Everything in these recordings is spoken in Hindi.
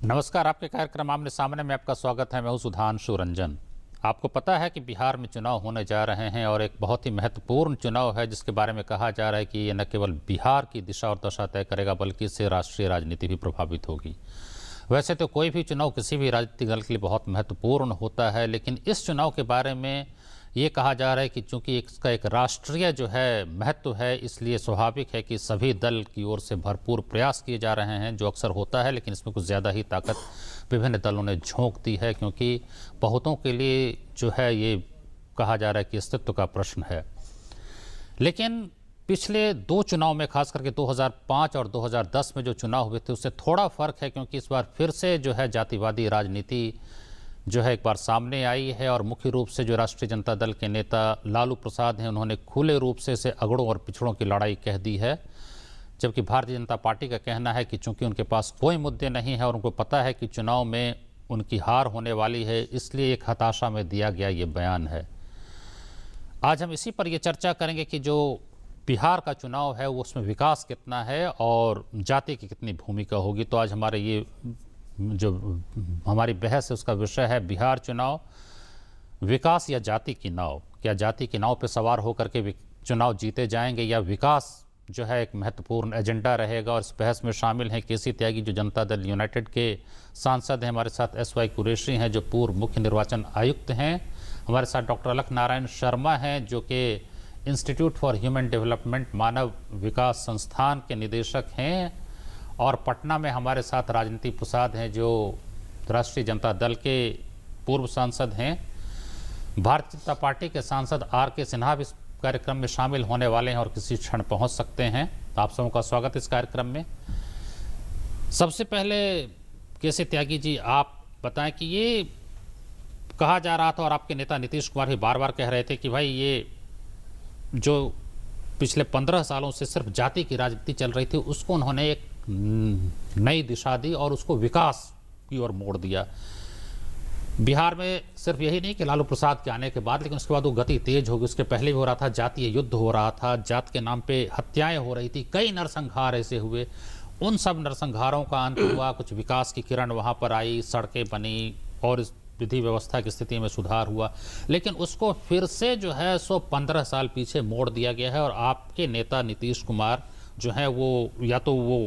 नमस्कार। आपके कार्यक्रम आमने सामने में आपका स्वागत है। मैं हूं सुधांशु रंजन। आपको पता है कि बिहार में चुनाव होने जा रहे हैं और एक बहुत ही महत्वपूर्ण चुनाव है जिसके बारे में कहा जा रहा है कि ये न केवल बिहार की दिशा और दशा तय करेगा बल्कि इससे राष्ट्रीय राजनीति भी प्रभावित होगी। वैसे तो कोई भी चुनाव किसी भी राजनीतिक दल के लिए बहुत महत्वपूर्ण होता है, लेकिन इस चुनाव के बारे में ये कहा जा रहा है कि चूंकि इसका एक राष्ट्रीय जो है महत्व है, इसलिए स्वाभाविक है कि सभी दल की ओर से भरपूर प्रयास किए जा रहे हैं, जो अक्सर होता है। लेकिन इसमें कुछ ज़्यादा ही ताकत विभिन्न दलों ने झोंक दी है, क्योंकि बहुतों के लिए जो है ये कहा जा रहा है कि अस्तित्व का प्रश्न है। लेकिन पिछले दो चुनाव में, खास करके 2005 और 2010 में जो चुनाव हुए थे, उससे थोड़ा फर्क है, क्योंकि इस बार फिर से जो है जातिवादी राजनीति जो है एक बार सामने आई है और मुख्य रूप से जो राष्ट्रीय जनता दल के नेता लालू प्रसाद हैं, उन्होंने खुले रूप से इसे अगड़ों और पिछड़ों की लड़ाई कह दी है। जबकि भारतीय जनता पार्टी का कहना है कि चूंकि उनके पास कोई मुद्दे नहीं है और उनको पता है कि चुनाव में उनकी हार होने वाली है, इसलिए एक हताशा में दिया गया ये बयान है। आज हम इसी पर यह चर्चा करेंगे कि जो बिहार का चुनाव है वो उसमें विकास कितना है और जाति की कितनी भूमिका होगी। तो आज हमारे ये जो हमारी बहस है उसका विषय है बिहार चुनाव, विकास या जाति की नाव। क्या जाति की नाव पर सवार होकर के चुनाव जीते जाएंगे या विकास जो है एक महत्वपूर्ण एजेंडा रहेगा। और इस बहस में शामिल हैं केसी त्यागी, जो जनता दल यूनाइटेड के सांसद हैं। हमारे साथ SY कुरैशी हैं, जो पूर्व मुख्य निर्वाचन आयुक्त हैं। हमारे साथ डॉक्टर अलख नारायण शर्मा हैं, जो कि इंस्टीट्यूट फॉर ह्यूमन डेवलपमेंट मानव विकास संस्थान के निदेशक हैं। और पटना में हमारे साथ राजनीति प्रसाद हैं, जो राष्ट्रीय जनता दल के पूर्व सांसद हैं। भारतीय जनता पार्टी के सांसद RK सिन्हा भी इस कार्यक्रम में शामिल होने वाले हैं और किसी क्षण पहुंच सकते हैं। आप सबों का स्वागत इस कार्यक्रम में। सबसे पहले केसी त्यागी जी, आप बताएं कि ये कहा जा रहा था और आपके नेता नीतीश कुमार भी बार बार कह रहे थे कि भाई ये जो पिछले 15 सालों से सिर्फ जाति की राजनीति चल रही थी, उसको उन्होंने एक नई दिशा दी और उसको विकास की ओर मोड़ दिया। बिहार में सिर्फ यही नहीं कि लालू प्रसाद के आने के बाद, लेकिन उसके बाद वो गति तेज होगी। उसके पहले भी हो रहा था, जातीय युद्ध हो रहा था, जात के नाम पे हत्याएं हो रही थी, कई नरसंहार ऐसे हुए। उन सब नरसंहारों का अंत हुआ, कुछ विकास की किरण वहाँ पर आई, सड़कें बनी और इस विधि व्यवस्था की स्थिति में सुधार हुआ। लेकिन उसको फिर से जो है 15 साल पीछे मोड़ दिया गया है। और आपके नेता नीतीश कुमार जो है वो या तो वो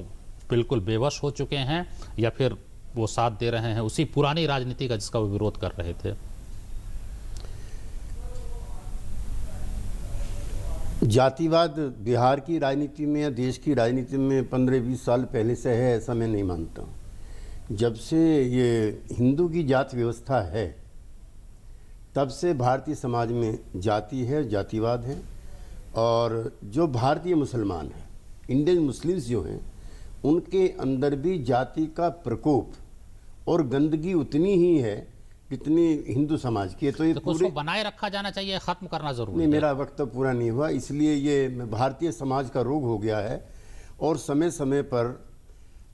बिल्कुल बेवश हो चुके हैं या फिर वो साथ दे रहे हैं उसी पुरानी राजनीति का जिसका वो विरोध कर रहे थे। जातिवाद बिहार की राजनीति में या देश की राजनीति में 15-20 साल पहले से है, ऐसा मैं नहीं मानता हूँ। जब से ये हिंदू की जात व्यवस्था है, तब से भारतीय समाज में जाति है, जातिवाद है। और जो भारतीय मुसलमान हैं, इंडियन मुस्लिम्स जो हैं, उनके अंदर भी जाति का प्रकोप और गंदगी उतनी ही है जितनी हिंदू समाज की है। तो ये तो उसको बनाए रखा जाना चाहिए, खत्म करना जरूरी नहीं। है। मेरा वक्त तो पूरा नहीं हुआ, इसलिए ये भारतीय समाज का रोग हो गया है। और समय समय पर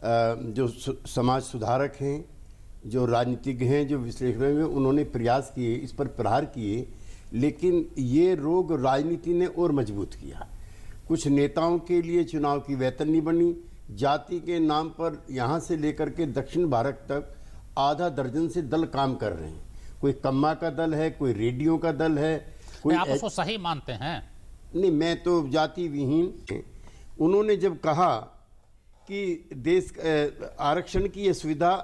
जो समाज सुधारक हैं, जो राजनीतिज्ञ हैं, जो विश्लेषक हैं, उन्होंने प्रयास किए, इस पर प्रहार किए, लेकिन ये रोग राजनीति ने और मजबूत किया। कुछ नेताओं के लिए चुनाव की वेतन नहीं बनी। जाति के नाम पर यहाँ से लेकर के दक्षिण भारत तक आधा दर्जन से दल काम कर रहे हैं। कोई कम्मा का दल है, कोई रेडियो का दल है, कोई आप उसको सही मानते हैं? नहीं, मैं तो जाति विहीन। उन्होंने जब कहा कि देश आरक्षण की ये सुविधा,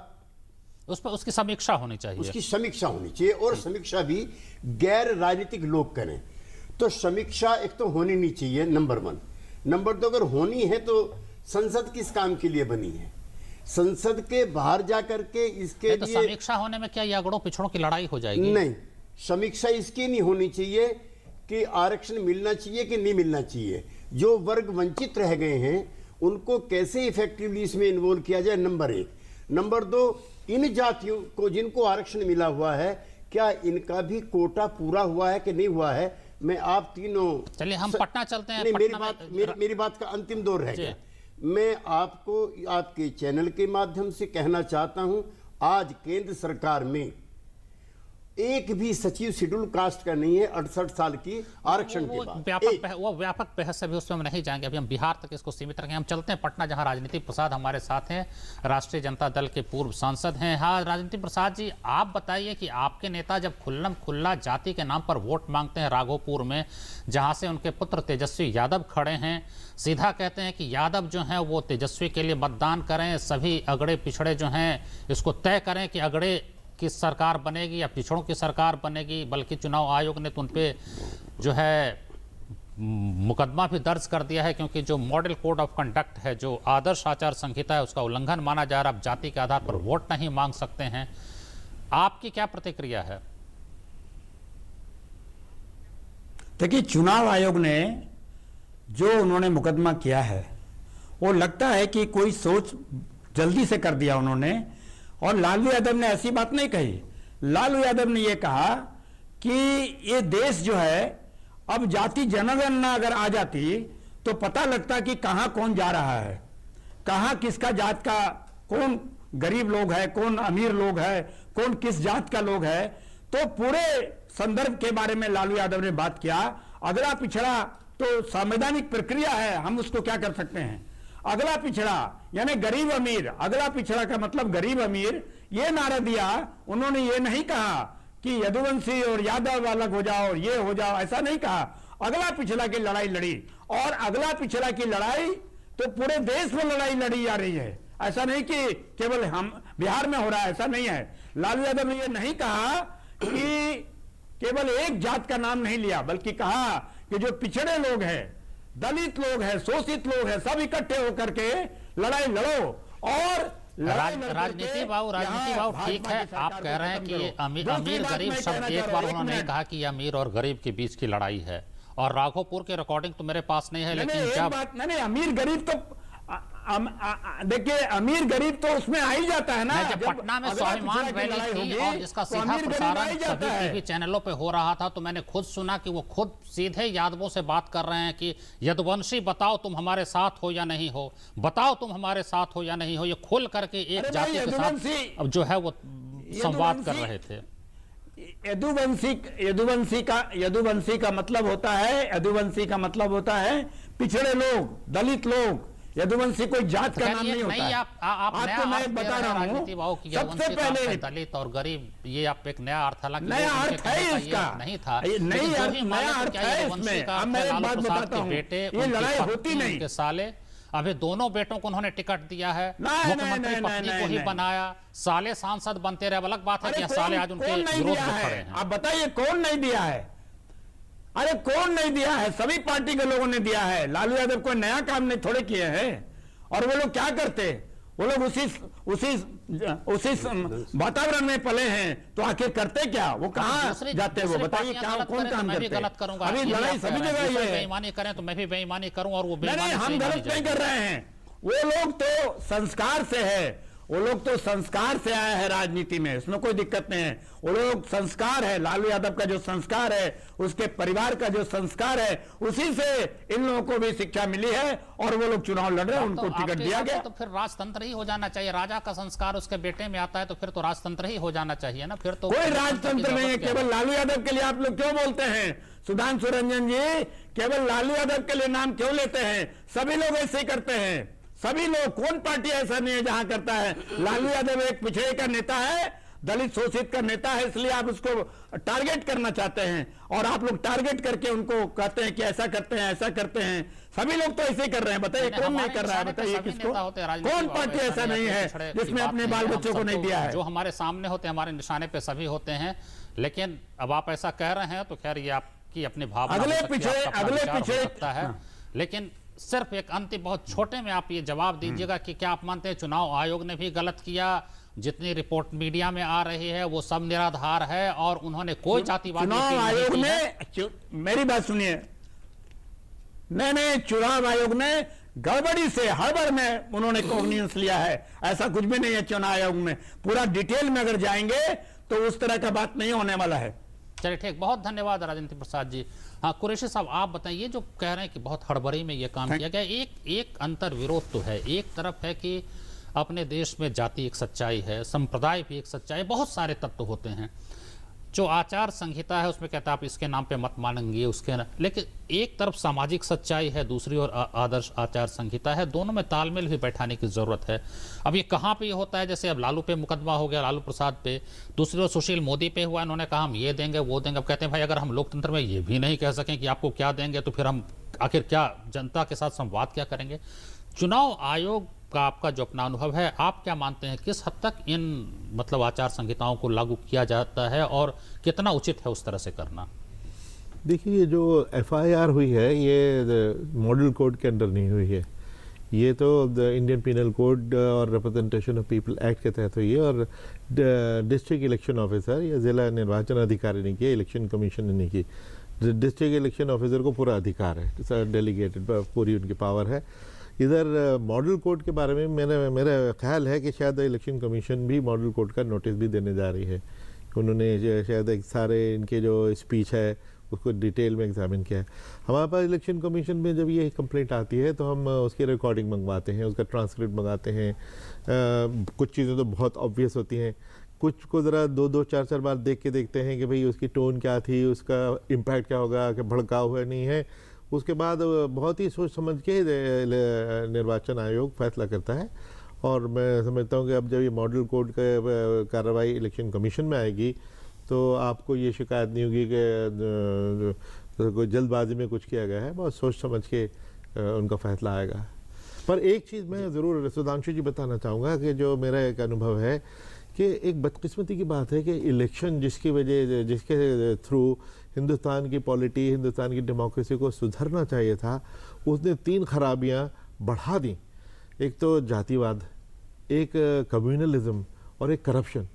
उस पर उसकी समीक्षा होनी चाहिए, उसकी समीक्षा होनी चाहिए। और समीक्षा भी गैर राजनीतिक लोग करें। तो समीक्षा एक तो होनी नहीं चाहिए, नंबर 1। नंबर 2, अगर होनी है तो संसद किस काम के लिए बनी है? संसद के बाहर जाकर के इसके तो लिए समीक्षा होने में क्या ये अगड़ों पिछड़ों की लड़ाई हो जाएगी? नहीं, समीक्षा इसकी नहीं होनी चाहिए कि आरक्षण मिलना चाहिए कि नहीं मिलना चाहिए। जो वर्ग वंचित रह गए हैं उनको कैसे इफेक्टिवली इसमें इन्वॉल्व किया जाए, नंबर 1। नंबर 2, इन जातियों को जिनको आरक्षण मिला हुआ है, क्या इनका भी कोटा पूरा हुआ है कि नहीं हुआ है? मैं आप तीनों, चलिए हम पटना चलते हैं। नहीं, मेरी बात का अंतिम दौर रह गया। मैं आपको आपके चैनल के माध्यम से कहना चाहता हूं, आज केंद्र सरकार में एक भी सचिव शेड्यूल कास्ट का नहीं है 68 साल की आरक्षण के बाद। वो व्यापक बहस है, भी उसमें हम नहीं जाएंगे, अभी हम बिहार तक इसको सीमित रखेंगे। हम चलते हैं पटना, जहां राजनीति प्रसाद हमारे साथ हैं, राष्ट्रीय जनता दल के पूर्व सांसद हैं। हाँ राजनीति प्रसाद जी, आप बताइए कि आपके नेता जब खुल्लम खुल्ला जाति के नाम पर वोट मांगते हैं राघोपुर में, जहां से उनके पुत्र तेजस्वी यादव खड़े हैं, सीधा कहते हैं कि यादव जो हैं वो तेजस्वी के लिए मतदान करें, सभी अगड़े पिछड़े जो हैं इसको तय करें कि अगड़े की सरकार बनेगी या पिछड़ों की सरकार बनेगी। बल्कि चुनाव आयोग ने तो उन पे जो है मुकदमा भी दर्ज कर दिया है, क्योंकि जो मॉडल कोड ऑफ कंडक्ट है, जो आदर्श आचार संहिता है, उसका उल्लंघन माना जा रहा है। आप जाति के आधार पर वोट नहीं मांग सकते हैं। आपकी क्या प्रतिक्रिया है? देखिए, चुनाव आयोग ने जो उन्होंने मुकदमा किया है वो लगता है कि कोई सोच जल्दी से कर दिया उन्होंने। और लालू यादव ने ऐसी बात नहीं कही। लालू यादव ने यह कहा कि ये देश जो है, अब जाति जनगणना अगर आ जाती तो पता लगता कि कहां कौन जा रहा है, कहां किसका जात का, कौन गरीब लोग है, कौन अमीर लोग है, कौन किस जात का लोग है। तो पूरे संदर्भ के बारे में लालू यादव ने बात किया। अगला पिछड़ा तो संवैधानिक प्रक्रिया है, हम उसको क्या कर सकते हैं। अगला पिछड़ा यानी गरीब अमीर, अगला पिछड़ा का मतलब गरीब अमीर, ये नारा दिया। उन्होंने ये नहीं कहा कि यदुवंशी और यादव अलग हो जाओ और ये हो जाओ, ऐसा नहीं कहा। अगला पिछड़ा की लड़ाई लड़ी, और अगला पिछड़ा की लड़ाई तो पूरे देश में लड़ाई लड़ी जा रही है। ऐसा नहीं कि केवल हम बिहार में हो रहा है, ऐसा नहीं है। लालू यादव ने यह नहीं कहा कि केवल एक जात का नाम नहीं लिया, बल्कि कहा कि जो पिछड़े लोग हैं, दलित लोग हैं, शोषित लोग हैं, सब इकट्ठे होकर के लड़ाई लड़ो। और राजनीति बाबू ठीक है, आप कह रहे हैं कि अमीर गरीब शब्द एक बार उन्होंने नहीं कहा कि अमीर और गरीब के बीच की लड़ाई है। और राघोपुर के रिकॉर्डिंग तो मेरे पास नहीं है, लेकिन जब नहीं अमीर गरीब तो देखिए, अमीर गरीब तो उसमें आ ही जाता है ना। जब पटना में स्वाभिमान रैली थी और जिसका सीधा प्रसारण सभी टीवी चैनलों पे हो रहा था, तो मैंने खुद सुना कि वो खुद सीधे यादवों से बात कर रहे हैं कि यदुवंशी बताओ तुम हमारे साथ हो या नहीं हो, बताओ तुम हमारे साथ हो या नहीं हो। ये खुल करके एक जाति के साथ जो है वो संवाद कर रहे थे। यदुवंशी का मतलब होता है, यदुवंशी का मतलब होता है पिछड़े लोग, दलित लोग। यदुवंशी कोई जात का नाम नहीं होता है। आपको मैं बता रहा हूँ, सबसे पहले दलित और गरीब, ये आप एक नया अर्थ, नया अर्थ है इसका, नहीं था, नहीं नया अर्थ है इसमें। अब मैं एक बात बताता हूँ, ये लड़ाई होती नहीं। साले अभी दोनों बेटों को उन्होंने टिकट दिया है, मुख्यमंत्री पत्नी को ही बनाया, साले सांसद बनते रहे। अलग बात है कि साले आज उनके विरोध में खड़े हैं। आप बताइए कौन नहीं दिया है? अरे कौन नहीं दिया है? सभी पार्टी के लोगों ने दिया है। लालू यादव कोई नया काम नहीं थोड़े किए हैं। और वो लोग क्या करते, वो लोग उसी वातावरण में पले हैं, तो आखिर करते क्या? वो कहाँ जाते हैं? वो बताइए, क्या कौन काम करते हैं? अभी लड़ाई सभी जगह ये है। बेईमानी करें तो मैं भी बेईमानी करूं, और वो नहीं, हम गलत नहीं कर रहे हैं। वो लोग तो संस्कार से है, वो लोग तो संस्कार से आया है राजनीति में, उसमें कोई दिक्कत नहीं है। वो लोग संस्कार है, लालू यादव का जो संस्कार है, उसके परिवार का जो संस्कार है, उसी से इन लोगों को भी शिक्षा मिली है और वो लोग चुनाव लड़ रहे हैं, उनको टिकट दिया गया। तो फिर राजतंत्र ही हो जाना चाहिए। राजा का संस्कार उसके बेटे में आता है, तो फिर तो राजतंत्र ही हो जाना चाहिए ना। फिर तो कोई राजतंत्र नहीं है। केवल लालू यादव के लिए आप लोग क्यों बोलते हैं? सुधांशु रंजन जी, केवल लालू यादव के लिए नाम क्यों लेते हैं? सभी लोग ऐसे करते हैं, सभी लोग। कौन पार्टी ऐसा नहीं है जहां करता है? लालू यादव एक पिछड़े का नेता है, दलित शोषित का नेता है, इसलिए आप उसको टारगेट करना चाहते हैं। और आप लोग टारगेट करके उनको कहते हैं कि ऐसा करते हैं, ऐसा करते हैं। सभी लोग तो ऐसे कर रहे हैं। बताइए कौन नहीं कर रहा है? बताइए किसको? कौन पार्टी ऐसा नहीं है जिसमें अपने बाल बच्चों को नहीं दिया है? जो हमारे सामने होते हैं, हमारे निशाने पे सभी होते हैं। लेकिन अब आप ऐसा कह रहे हैं तो खैर ये आपकी अपनी भावना अगले पिछड़े सकता है। लेकिन सिर्फ एक अंतिम बहुत छोटे में आप ये जवाब दीजिएगा कि क्या आप मानते हैं चुनाव आयोग ने भी गलत किया? जितनी रिपोर्ट मीडिया में आ रही है वो सब निराधार है और उन्होंने कोई जातिवाद चुनाव आयोग ने, मेरी बात सुनिए, नहीं, चुनाव आयोग ने गड़बड़ी से, हड़बड़ में उन्होंने कॉग्निजेंस लिया है, ऐसा कुछ भी नहीं है। चुनाव आयोग में पूरा डिटेल में अगर जाएंगे तो उस तरह का बात नहीं होने वाला है। चलिए ठीक, बहुत धन्यवाद राजेंद्र प्रसाद जी। हाँ कुरैशी साहब, आप बताइए, जो कह रहे हैं कि बहुत हड़बड़ी में ये काम किया गया, एक अंतर विरोध तो है। एक तरफ है कि अपने देश में जाति एक सच्चाई है, संप्रदाय भी एक सच्चाई है, बहुत सारे तत्व होते हैं। जो आचार संहिता है उसमें कहता है आप इसके नाम पे मत मानेंगे उसके ना, लेकिन एक तरफ सामाजिक सच्चाई है, दूसरी ओर आदर्श आचार संहिता है, दोनों में तालमेल भी बैठाने की जरूरत है। अब ये कहाँ पे ये होता है, जैसे अब लालू पे मुकदमा हो गया, लालू प्रसाद पे, दूसरी ओर सुशील मोदी पे हुआ, इन्होंने कहा हम ये देंगे वो देंगे। अब कहते हैं भाई अगर हम लोकतंत्र में ये भी नहीं कह सकें कि आपको क्या देंगे तो फिर हम आखिर क्या जनता के साथ संवाद क्या करेंगे। चुनाव आयोग का आपका जो अपना अनुभव है, आप क्या मानते हैं किस हद तक इन मतलब आचार संहिताओं को लागू किया जाता है और कितना उचित है उस तरह से करना? देखिए, ये जो एफआईआर हुई है ये मॉडल कोड के अंदर नहीं हुई है, ये तो द इंडियन पिनल कोड और रिप्रेजेंटेशन ऑफ पीपल एक्ट के तहत हुई है। और डिस्ट्रिक्ट इलेक्शन ऑफिसर या जिला निर्वाचन अधिकारी ने किया, इलेक्शन कमीशन ने नहीं की। डिस्ट्रिक्ट इलेक्शन ऑफिसर को पूरा अधिकार है, डेलीगेटेड पूरी उनकी पावर है। इधर मॉडल कोड के बारे में मेरा ख्याल है कि शायद इलेक्शन कमीशन भी मॉडल कोड का नोटिस भी देने जा रही है। उन्होंने शायद एक सारे इनके जो स्पीच है उसको डिटेल में एग्जामिन किया है। हमारे पास इलेक्शन कमीशन में जब ये कंप्लेंट आती है तो हम उसकी रिकॉर्डिंग मंगवाते हैं, उसका ट्रांसक्रिप्ट मंगाते हैं। कुछ चीज़ें तो बहुत ऑब्वियस होती हैं, कुछ को ज़रा दो चार बार देखते हैं कि भाई उसकी टोन क्या थी, उसका इम्पैक्ट क्या होगा, कि भड़काव हुआ नहीं है। उसके बाद बहुत ही सोच समझ के निर्वाचन आयोग फैसला करता है। और मैं समझता हूँ कि अब जब ये मॉडल कोड का कार्रवाई इलेक्शन कमीशन में आएगी तो आपको ये शिकायत नहीं होगी कि कोई जल्दबाजी में कुछ किया गया है, बहुत सोच समझ के उनका फैसला आएगा। पर एक चीज़ मैं ज़रूर सुधांशु जी बताना चाहूँगा कि जो मेरा एक अनुभव है कि एक बदकिस्मती की बात है कि इलेक्शन जिसके थ्रू हिंदुस्तान की पॉलिटी, हिंदुस्तान की डेमोक्रेसी को सुधरना चाहिए था, उसने 3 खराबियाँ बढ़ा दी। एक तो जातिवाद, एक कम्युनलिज्म और एक करप्शन।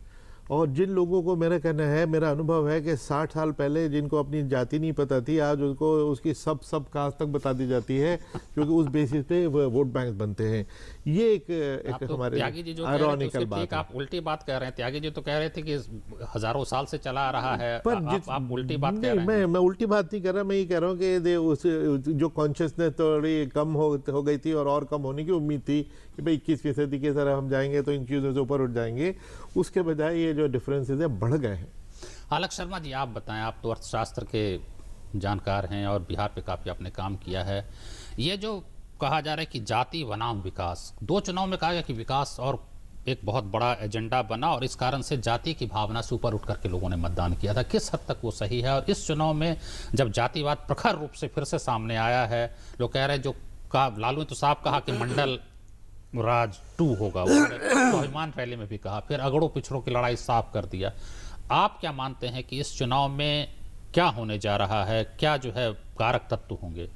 और जिन लोगों को मेरा कहना है, मेरा अनुभव है कि 60 साल पहले जिनको अपनी जाति नहीं पता थी, आज उनको उसकी सब कास्ट तक बता दी जाती है, क्योंकि उस बेसिस पे वोट बैंक बनते हैं। ये एक तो हमारे त्यागी जी जो आयरॉनिकल बात है। आप उल्टी बात कह रहे हैं। त्यागी जी तो कह रहे थे कि हजारों साल से चला आ रहा है, पर आप उल्टी बात कह रहे हैं। मैं उल्टी बात नहीं कर रहा, मैं ये कह रहा हूँ कि उस जो कॉन्शियसनेस थोड़ी कम हो गई थी और कम होने की उम्मीद थी कि भाई 21वीं सदी की तरह हम जाएंगे तो इन चीज़ों से ऊपर उठ जाएंगे, उसके बजाय ये जो डिफरेंसेस है बढ़ गए हैं। आलोक शर्मा जी, आप बताएं, आप तो अर्थशास्त्र के जानकार हैं और बिहार पे काफ़ी आपने काम किया है। ये जो कहा जा रहा है कि जाति बनाम विकास, 2 चुनाव में कहा गया कि विकास और एक बहुत बड़ा एजेंडा बना और इस कारण से जाति की भावना से ऊपर उठ करके लोगों ने मतदान किया था। किस हद तक वो सही है? और इस चुनाव में जब जातिवाद प्रखर रूप से फिर से सामने आया है, लोग कह रहे हैं, जो कहा लालू ने तो साफ कहा कि मंडल राज 2 होगा, स्वाभिमान रैली में भी कहा, फिर अगड़ों पिछड़ों की लड़ाई साफ कर दिया। आप क्या मानते हैं कि इस चुनाव में क्या होने जा रहा है, क्या जो है कारक तत्व होंगे?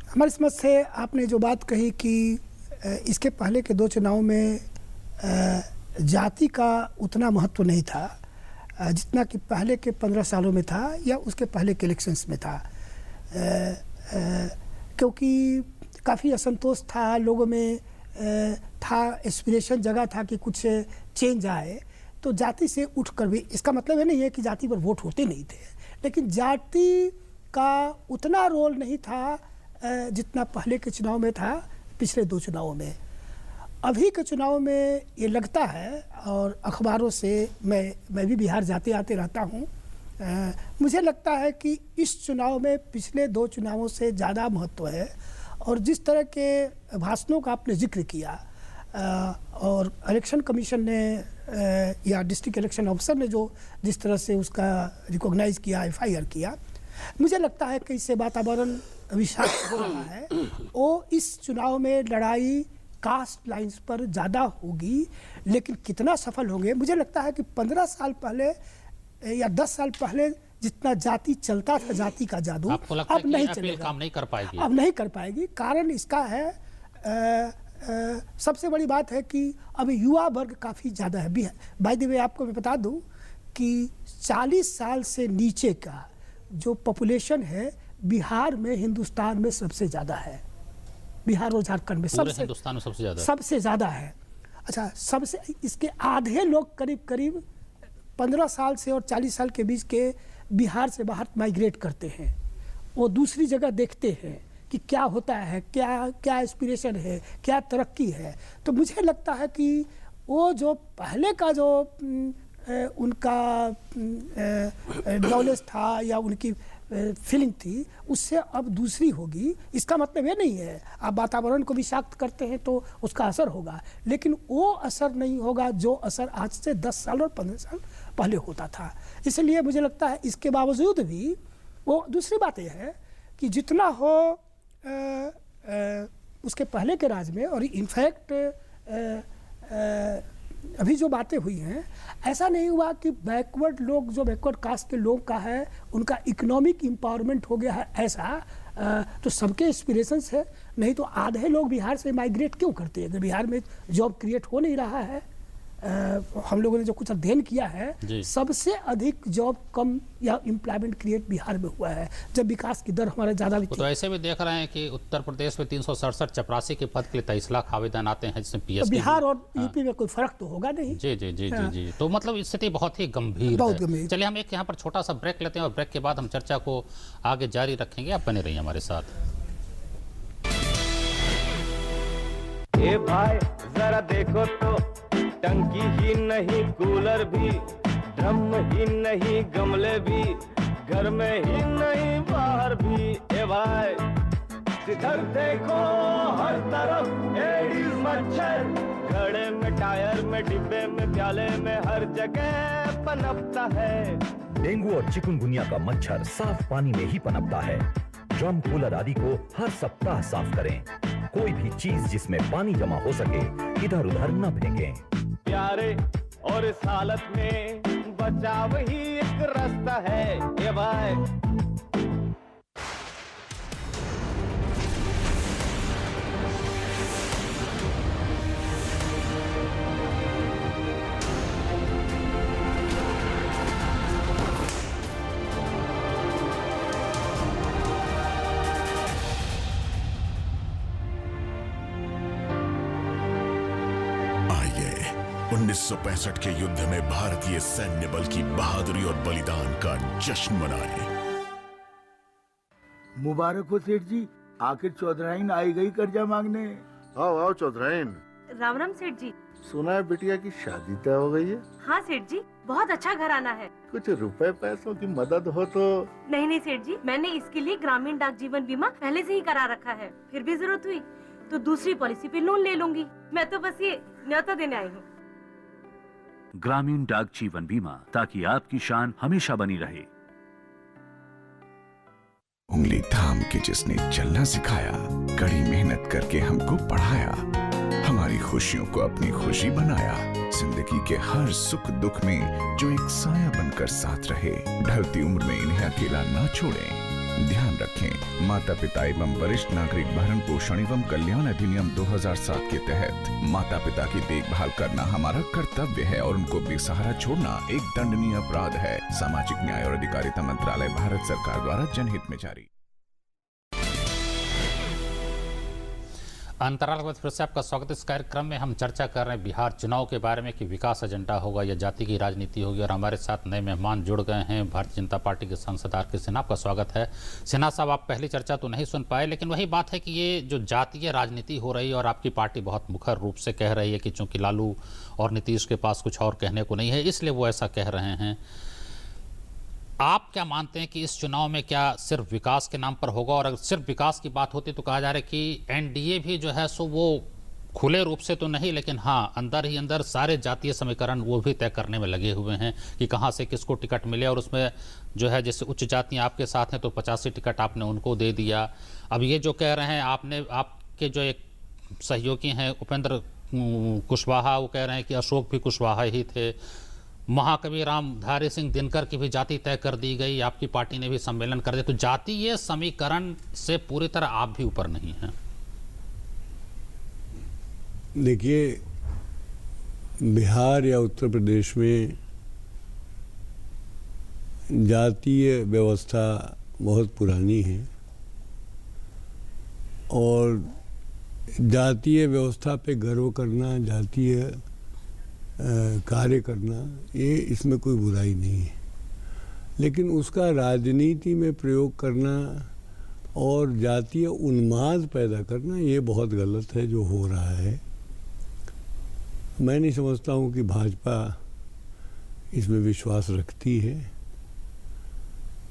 हमारी समझ से आपने जो बात कही कि इसके पहले के 2 चुनाव में जाति का उतना महत्व नहीं था जितना कि पहले के 15 सालों में था या उसके पहले के इलेक्शंस में था, क्योंकि काफ़ी असंतोष था लोगों में, था एस्पिरेशन जगह था कि कुछ चेंज आए। तो जाति से उठकर भी, इसका मतलब ये नहीं है कि जाति पर वोट होते नहीं थे, लेकिन जाति का उतना रोल नहीं था जितना पहले के चुनाव में था, पिछले 2 चुनावों में। अभी के चुनाव में ये लगता है, और अखबारों से मैं भी बिहार जाते आते रहता हूँ, मुझे लगता है कि इस चुनाव में पिछले 2 चुनावों से ज़्यादा महत्व है। और जिस तरह के भाषणों का आपने जिक्र किया और इलेक्शन कमीशन ने या डिस्ट्रिक्ट इलेक्शन ऑफिसर ने जो जिस तरह से उसका रिकॉग्नाइज किया, एफआईआर किया, मुझे लगता है कि इससे वातावरण विषाक्त हो रहा है। वो इस चुनाव में लड़ाई कास्ट लाइंस पर ज़्यादा होगी, लेकिन कितना सफल होंगे, मुझे लगता है कि 15 साल पहले या 10 साल पहले जितना जाति चलता था, जाति का जादू, अब नहीं चलेगा, काम नहीं कर पाएगी, अब नहीं कर पाएगी। कारण इसका है, सबसे बड़ी बात है कि अभी युवा वर्ग काफ़ी ज़्यादा है। बाय द वे आपको मैं बता दूं कि 40 साल से नीचे का जो पॉपुलेशन है बिहार में, हिंदुस्तान में सबसे ज़्यादा है। बिहार और झारखंड में हिंदुस्तान में सबसे ज़्यादा है। अच्छा, सबसे इसके आधे लोग करीब 15 साल से और 40 साल के बीच के बिहार से बाहर माइग्रेट करते हैं। वो दूसरी जगह देखते हैं कि क्या होता है, क्या एस्पिरेशन है, क्या तरक्की है। तो मुझे लगता है कि वो जो पहले का जो उनका नॉलेज था या उनकी फीलिंग थी, उससे अब दूसरी होगी। इसका मतलब ये नहीं है आप वातावरण को विषाक्त करते हैं तो उसका असर होगा, लेकिन वो असर नहीं होगा जो असर आज से 10 साल और 15 साल पहले होता था। इसलिए मुझे लगता है इसके बावजूद भी वो दूसरी बात यह है कि जितना हो उसके पहले के राज में, और इनफैक्ट अभी जो बातें हुई हैं, ऐसा नहीं हुआ कि बैकवर्ड लोग, जो बैकवर्ड कास्ट के लोग का है उनका इकोनॉमिक एम्पावरमेंट हो गया है, ऐसा तो सबके एक्सपीरियंस है। नहीं तो आधे लोग बिहार से माइग्रेट क्यों करते हैं? बिहार में जॉब क्रिएट हो नहीं रहा है। हम लोगों ने जो कुछ अध्ययन किया है, सबसे अधिक जॉब कम या एम्प्लॉयमेंट क्रिएट बिहार में हुआ है, जब विकास की दर हमारा ज़्यादा भी थी। तो ऐसे भी देख रहे हैं कि उत्तर प्रदेश में 367 चपरासी के पद के लिए 23 लाख आवेदन आते हैं, जिसमें पीएचडी। तो बिहार और यूपी में कोई फर्क तो होगा नहीं। जी जी जी जी जी। तो मतलब स्थिति बहुत ही गंभीर है। चलिए हम एक यहाँ पर छोटा सा ब्रेक लेते हैं और ब्रेक के बाद हम चर्चा को आगे जारी रखेंगे। आप बने रहिए हमारे साथ। ए भाई जरा देखो तो, टंकी ही नहीं कूलर भी, ड्रम ही नहीं गमले भी, घर में ही नहीं बाहर भी। ए भाई जिधर देखो हर तरफ एडीज मच्छर, घड़े में, टायर में, डिब्बे में, प्याले में, हर जगह पनपता है। डेंगू और चिकुनगुनिया का मच्छर साफ पानी में ही पनपता है। ड्रम, कूलर आदि को हर सप्ताह साफ करें। कोई भी चीज जिसमें पानी जमा हो सके इधर उधर न फेंकें। प्यारे और इस हालत में बचाव ही एक रास्ता है। ये भाई आइए 1965 के युद्ध में भारतीय सैन्य बल की बहादुरी और बलिदान का जश्न मनाएं। मुबारक हो सेठ जी, आखिर चौधराइन आई गई कर्जा मांगने। आओ आओ चौधराइन। राम राम सेठ जी। सुना है बिटिया की शादी तय हो गई है? हाँ सेठ जी, बहुत अच्छा घराना है। कुछ रुपए पैसों की मदद हो तो। नहीं नहीं सेठ जी, मैंने इसके लिए ग्रामीण डाक जीवन बीमा पहले से ही करा रखा है। फिर भी जरूरत हुई तो दूसरी पॉलिसी पे लोन ले लूंगी। मैं तो बस ये न्योता देने आई हूँ। ग्रामीण डाक जीवन बीमा, ताकि आपकी शान हमेशा बनी रहे। उंगली थाम के जिसने चलना सिखाया, कड़ी मेहनत करके हमको पढ़ाया, हमारी खुशियों को अपनी खुशी बनाया, जिंदगी के हर सुख दुख में जो एक साया बनकर साथ रहे, ढलती उम्र में इन्हें अकेला ना छोड़ें। ध्यान रखें, माता पिता एवं वरिष्ठ नागरिक भरण पोषण एवं कल्याण अधिनियम 2007 के तहत माता पिता की देखभाल करना हमारा कर्तव्य है और उनको बेसहारा छोड़ना एक दंडनीय अपराध है। सामाजिक न्याय और अधिकारिता मंत्रालय, भारत सरकार द्वारा जनहित में जारी। अंतराल के बाद फिर से आपका स्वागत। इस कार्यक्रम में हम चर्चा कर रहे हैं बिहार चुनाव के बारे में कि विकास एजेंडा होगा या जाति की राजनीति होगी, और हमारे साथ नए मेहमान जुड़ गए हैं। भारतीय जनता पार्टी के सांसद आर के सिन्हा, आपका स्वागत है। सिन्हा साहब, आप पहली चर्चा तो नहीं सुन पाए, लेकिन वही बात है कि ये जो जातीय राजनीति हो रही है और आपकी पार्टी बहुत मुखर रूप से कह रही है कि चूंकि लालू और नीतीश के पास कुछ और कहने को नहीं है, इसलिए वो ऐसा कह रहे हैं। आप क्या मानते हैं कि इस चुनाव में क्या सिर्फ विकास के नाम पर होगा? और अगर सिर्फ विकास की बात होती तो कहा जा रहा है कि एनडीए भी जो है सो वो खुले रूप से तो नहीं, लेकिन हाँ अंदर ही अंदर सारे जातीय समीकरण वो भी तय करने में लगे हुए हैं कि कहाँ से किसको टिकट मिले। और उसमें जो है जैसे उच्च जातियाँ आपके साथ हैं तो 85 टिकट आपने उनको दे दिया। अब ये जो कह रहे हैं, आपके जो एक सहयोगी हैं उपेंद्र कुशवाहा, वो कह रहे हैं कि अशोक भी कुशवाहा ही थे। महाकवि रामधारी सिंह दिनकर की भी जाति तय कर दी गई, आपकी पार्टी ने भी सम्मेलन कर दिया। तो जातीय समीकरण से पूरी तरह आप भी ऊपर नहीं हैं। देखिए, बिहार या उत्तर प्रदेश में जातीय व्यवस्था बहुत पुरानी है और जातीय व्यवस्था पे गर्व करना, जातीय कार्य करना, ये इसमें कोई बुराई नहीं है, लेकिन उसका राजनीति में प्रयोग करना और जातीय उन्माद पैदा करना ये बहुत गलत है जो हो रहा है। मैं नहीं समझता हूँ कि भाजपा इसमें विश्वास रखती है,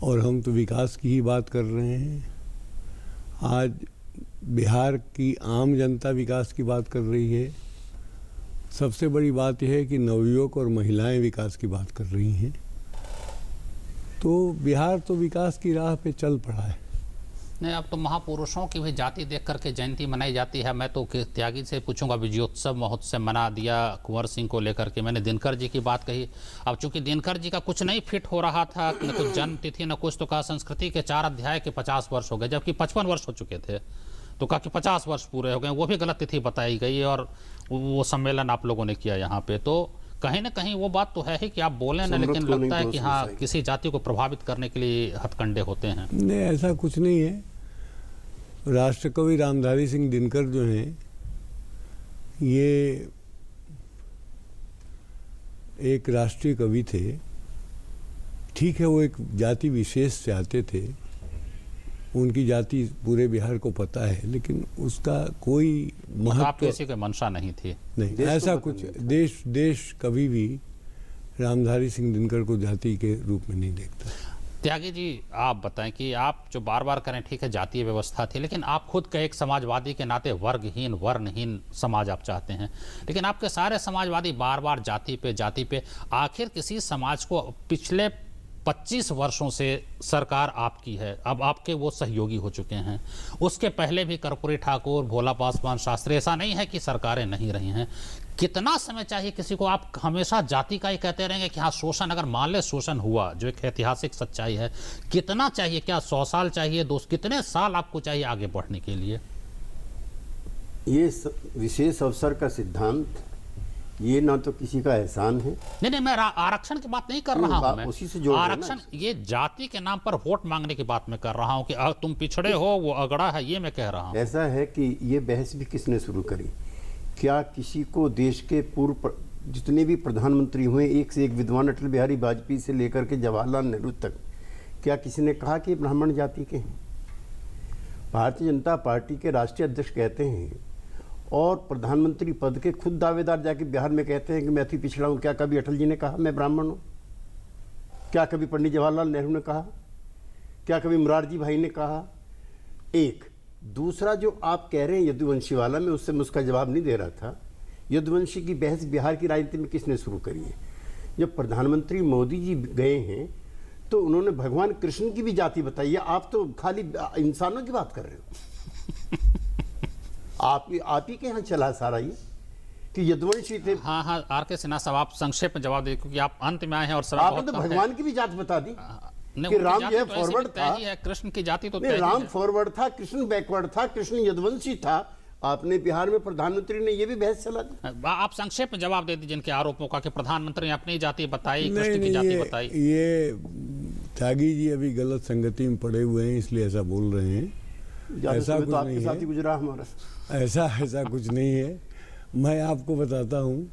और हम तो विकास की ही बात कर रहे हैं। आज बिहार की आम जनता विकास की बात कर रही है। सबसे बड़ी बात यह है कि नवयुवक और महिलाएं विकास की बात कर रही हैं। तो बिहार तो विकास की राह पे चल पड़ा है। नहीं, अब तो महापुरुषों की भी जाति देख करके जयंती मनाई जाती है। मैं तो त्यागी से पूछूंगा, विजयोत्सव महोत्सव मना दिया कुंवर सिंह को लेकर के, मैंने दिनकर जी की बात कही। अब चूंकि दिनकर जी का कुछ नहीं फिट हो रहा था, न तो जन्म तिथि न कुछ, तो कहा संस्कृति के 4 अध्याय के 50 वर्ष हो गए, जबकि 55 वर्ष हो चुके थे। तो कहा कि 50 वर्ष पूरे हो गए, वो भी गलत तिथि बताई गई, और वो सम्मेलन आप लोगों ने किया यहाँ पे। तो कहीं ना कहीं वो बात तो है ही कि आप बोले ना, लेकिन लगता है कि हाँ, किसी जाति को प्रभावित करने के लिए हथकंडे होते हैं। नहीं, ऐसा कुछ नहीं है। राष्ट्रकवि रामधारी सिंह दिनकर जो हैं, ये एक राष्ट्रीय कवि थे। ठीक है, वो एक जाति विशेष से आते थे, उनकी जाति पूरे बिहार को पता है, लेकिन उसका कोई महत्व, किसी को मंशा नहीं थी। नहीं, ऐसा कुछ देश कभी भी रामधारी सिंह दिनकर को जाति के रूप में नहीं देखता। त्यागी जी, आप बताएं कि आप जो बार बार करें, ठीक है जातीय व्यवस्था थी, लेकिन आप खुद का एक समाजवादी के नाते वर्गहीन वर्णहीन समाज आप चाहते हैं, लेकिन आपके सारे समाजवादी बार बार जाति पे आखिर किसी समाज को पिछले 25 वर्षों से सरकार आपकी है, अब आपके वो सहयोगी हो चुके हैं। उसके पहले भी कर्पूरी ठाकुर, भोला पासवान शास्त्री, ऐसा नहीं है कि सरकारें नहीं रही हैं। कितना समय चाहिए किसी को? आप हमेशा जाति का ही कहते रहेंगे कि हाँ शोषण, अगर मान ले शोषण हुआ, जो एक ऐतिहासिक सच्चाई है, कितना चाहिए? क्या 100 साल चाहिए? कितने साल आपको चाहिए आगे बढ़ने के लिए? ये विशेष अवसर का सिद्धांत ये ना तो किसी का एहसान है। नहीं, मैं आरक्षण की बात नहीं कर रहा हूं। मैं उसी से जोड़ आरक्षण, ये जाति के नाम पर वोट मांगने की बात मैं कर रहा हूं कि तुम पिछड़े हो, वो अगड़ा है, ये मैं कह रहा हूं। ऐसा है कि ये बहस भी किसने शुरू करी? क्या किसी को देश के पूर्व जितने भी प्रधानमंत्री हुए, एक से एक विद्वान, अटल बिहारी वाजपेयी से लेकर के जवाहरलाल नेहरू तक, क्या किसी ने कहा कि ब्राह्मण जाति के हैं? भारतीय जनता पार्टी के राष्ट्रीय अध्यक्ष कहते हैं और प्रधानमंत्री पद के खुद दावेदार जाके बिहार में कहते हैं कि मैं अति पिछड़ा हूं। क्या कभी अटल जी ने कहा मैं ब्राह्मण हूं? क्या कभी पंडित जवाहरलाल नेहरू ने कहा? क्या कभी मुरारजी भाई ने कहा? एक दूसरा जो आप कह रहे हैं यदुवंशी वाला, मैं उससे उसका जवाब नहीं दे रहा था। यदुवंशी की बहस बिहार की राजनीति में किसने शुरू करी है? जब प्रधानमंत्री मोदी जी गए हैं तो उन्होंने भगवान कृष्ण की भी जाति बताई है। आप तो खाली इंसानों की बात कर रहे हो। आप ही के यहाँ चला सारा ये कि यदुवंशी थे। हाँ, आर.के. सिन्हा साहब, आप संक्षेप में जवाब दे, क्योंकि आप अंत में आए हैं और समय आपने तो भगवान की भी जात बता दी कि राम जो है फॉरवर्ड था, कृष्ण की जाति तो राम फॉरवर्ड था, कृष्ण बैकवर्ड था, कृष्ण यदुवंशी था। आपने बिहार में प्रधानमंत्री ने ये भी बहस चला दी। आप संक्षेप में जवाब दे दीजिए जिनके आरोपों का कि प्रधानमंत्री ने अपनी जाति बताई, कृष्ण की जाति बताई। ये त्यागी जी अभी गलत संगति में पड़े हुए हैं, इसलिए ऐसा बोल रहे हैं। ऐसा कुछ नहीं है, गुजरा हमारा ऐसा कुछ नहीं है। मैं आपको बताता हूँ,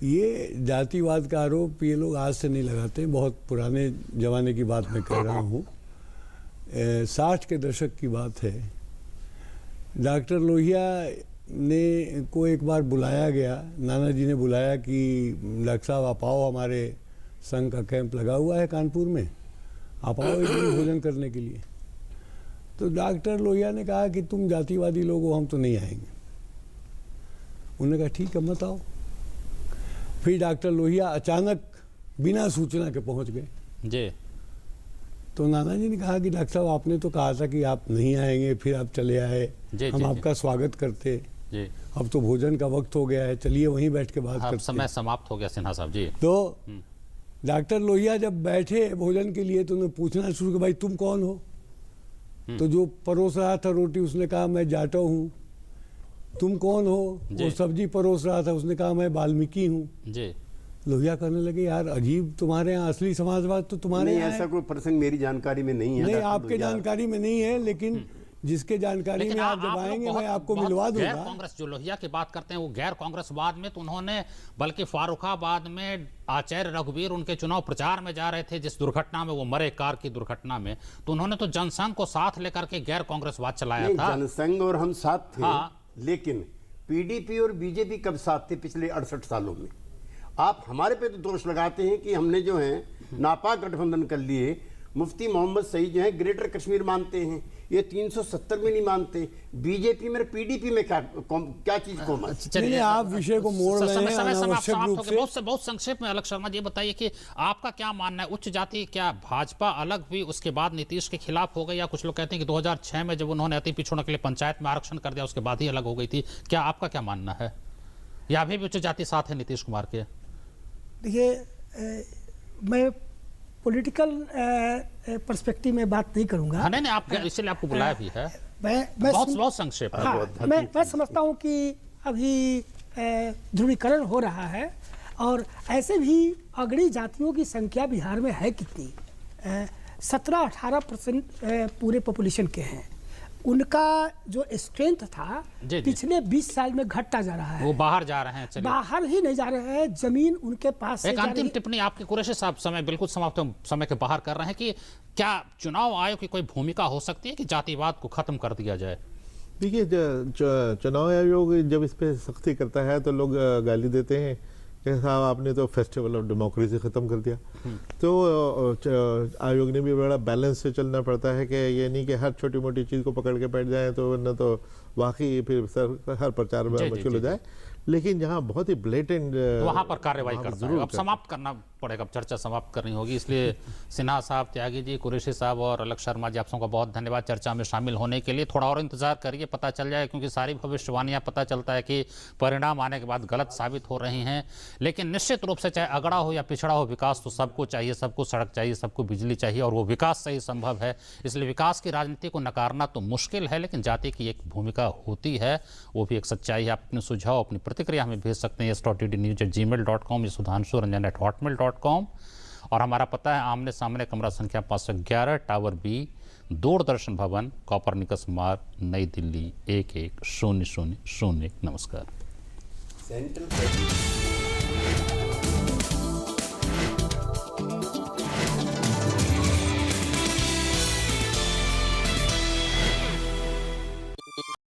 ये जातिवाद का आरोप ये लोग आज से नहीं लगाते, बहुत पुराने जमाने की बात मैं कह रहा हूँ। 60 के दशक की बात है। डॉक्टर लोहिया ने को एक बार बुलाया गया, नाना जी ने बुलाया कि डॉक्टर साहब आप आओ, हमारे संघ का कैंप लगा हुआ है कानपुर में, आप आओ एक दिन भोजन करने के लिए। तो डॉक्टर लोहिया ने कहा कि तुम जातिवादी लोग हो, हम तो नहीं आएंगे। उन्होंने कहा ठीक है मत आओ। फिर डॉक्टर लोहिया अचानक बिना सूचना के पहुंच गए जी। तो नाना जी ने कहा कि डॉक्टर साहब आपने तो कहा था कि आप नहीं आएंगे, फिर आप चले आए, हम आपका स्वागत करते जी। अब तो भोजन का वक्त हो गया है, चलिए वहीं बैठ के बात करते। समय समाप्त हो गया सिन्हा साहब जी। तो डॉक्टर लोहिया जब बैठे भोजन के लिए तो उन्हें पूछना शुरू किया, भाई तुम कौन हो? तो जो परोस रहा था रोटी उसने कहा मैं जाटो हूँ। तुम कौन हो? वो सब्जी परोस रहा था, उसने कहा मैं वाल्मीकि हूँ जी। लोहिया कहने लगे यार अजीब, तुम्हारे यहाँ असली समाजवाद तो तुम्हारे यहाँ ऐसा कोई प्रसंग मेरी जानकारी में नहीं है। नहीं, आपके जानकारी में नहीं है, लेकिन जिसके जानकारी में आप जब आएंगे मैं आपको मिलवा दूंगा। गैर कांग्रेस जो लोहिया की बात करते हैं वो गैर कांग्रेसवाद में तो उन्होंने, बल्कि फारुखाबाद में आचार्य रघुवीर उनके चुनाव प्रचार में जा रहे थे, जिस दुर्घटना में वो मरे, कार की दुर्घटना में, तो उन्होंने तो जनसंघ को साथ लेकर के गैर कांग्रेसवाद चलाया था। जनसंघ और हम साथ थे, लेकिन पीडीपी और बीजेपी कब साथ थे पिछले 68 सालों में? आप हमारे पे तो दोष लगाते हैं कि हमने जो है नापाक गठबंधन कर लिए। मुफ्ती मोहम्मद सईद जो है ग्रेटर कश्मीर मानते हैं, ये 370 में नहीं मानते। बीजेपी में पीडीपी में क्या चीज कॉमन? चलिए आप विषय को मोड़ रहे हैं अनावश्यक रूप से। बहुत संक्षेप में अलग शर्मा जी बताइए कि आपका क्या मानना है, उच्च जाति क्या भाजपा अलग हुई उसके बाद नीतीश के खिलाफ हो गई, या कुछ लोग कहते हैं कि 2006 में जब उन्होंने अति पिछड़ों के लिए पंचायत में आरक्षण कर दिया उसके बाद ही अलग हो गई थी? क्या आपका क्या मानना है, या अभी भी उच्च जाति साथ है नीतीश कुमार के? देखिए मैं पॉलिटिकल पर्सपेक्टिव में बात नहीं करूंगा। हाँ, नहीं आप इसलिए आपको बुलाया भी है। मैं बहुत संक्षेप में। हाँ, मैं समझता हूं कि अभी ध्रुवीकरण हो रहा है, और ऐसे भी अग्रणी जातियों की संख्या बिहार में है कितनी, 17-18% पूरे पॉपुलेशन के हैं। उनका जो स्ट्रेंथ था पिछले 20 साल में घटता जा रहा है। वो बाहर जा रहे हैं। चलिए, बाहर ही नहीं जा रहे हैं, जमीन उनके पास। एक अंतिम टिप्पणी आपकी कुरैशी साहब, समय बिल्कुल समाप्त, समय के बाहर कर रहे हैं कि क्या चुनाव आयोग की कोई भूमिका हो सकती है कि जातिवाद को खत्म कर दिया जाए? देखिए, चुनाव आयोग जब इस पे सख्ती करता है तो लोग गाली देते हैं कि साहब आपने तो फेस्टिवल ऑफ डेमोक्रेसी ख़त्म कर दिया। तो आयोग ने भी बड़ा बैलेंस से चलना पड़ता है कि ये नहीं कि हर छोटी मोटी चीज़ को पकड़ के बैठ जाए, तो वरना तो वाकई फिर हर प्रचार में मुश्किल हो जाए। लेकिन जहाँ बहुत ही ब्लेटेंट, तो वहाँ पर कार्रवाई करता है। अब समाप्त करना पड़ेगा, चर्चा समाप्त करनी होगी, इसलिए सिन्हा साहब, त्यागी जी, कुरैशी साहब और अलग शर्मा जी, आप सबका बहुत धन्यवाद चर्चा में शामिल होने के लिए। थोड़ा और इंतजार करिए, पता चल जाए, क्योंकि सारी भविष्यवाणियां पता चलता है कि परिणाम आने के बाद गलत साबित हो रही हैं। लेकिन निश्चित रूप से चाहे अगड़ा हो या पिछड़ा हो, विकास तो सबको चाहिए, सबको सड़क चाहिए, सबको बिजली चाहिए, और वो विकास से ही संभव है। इसलिए विकास की राजनीति को नकारना तो मुश्किल है, लेकिन जाति की एक भूमिका होती है, वो भी एक सच्चाई है। आप अपने सुझाव, अपनी प्रतिक्रिया हमें भेज सकते हैं yes.tdnews@gmail.com, sudhanshuranjan@hotmail.com, और हमारा पता है आमने सामने, कमरा संख्या 511, टावर बी, दूरदर्शन भवन, कॉपरनिकस मार्ग, नई दिल्ली 11000। नमस्कार।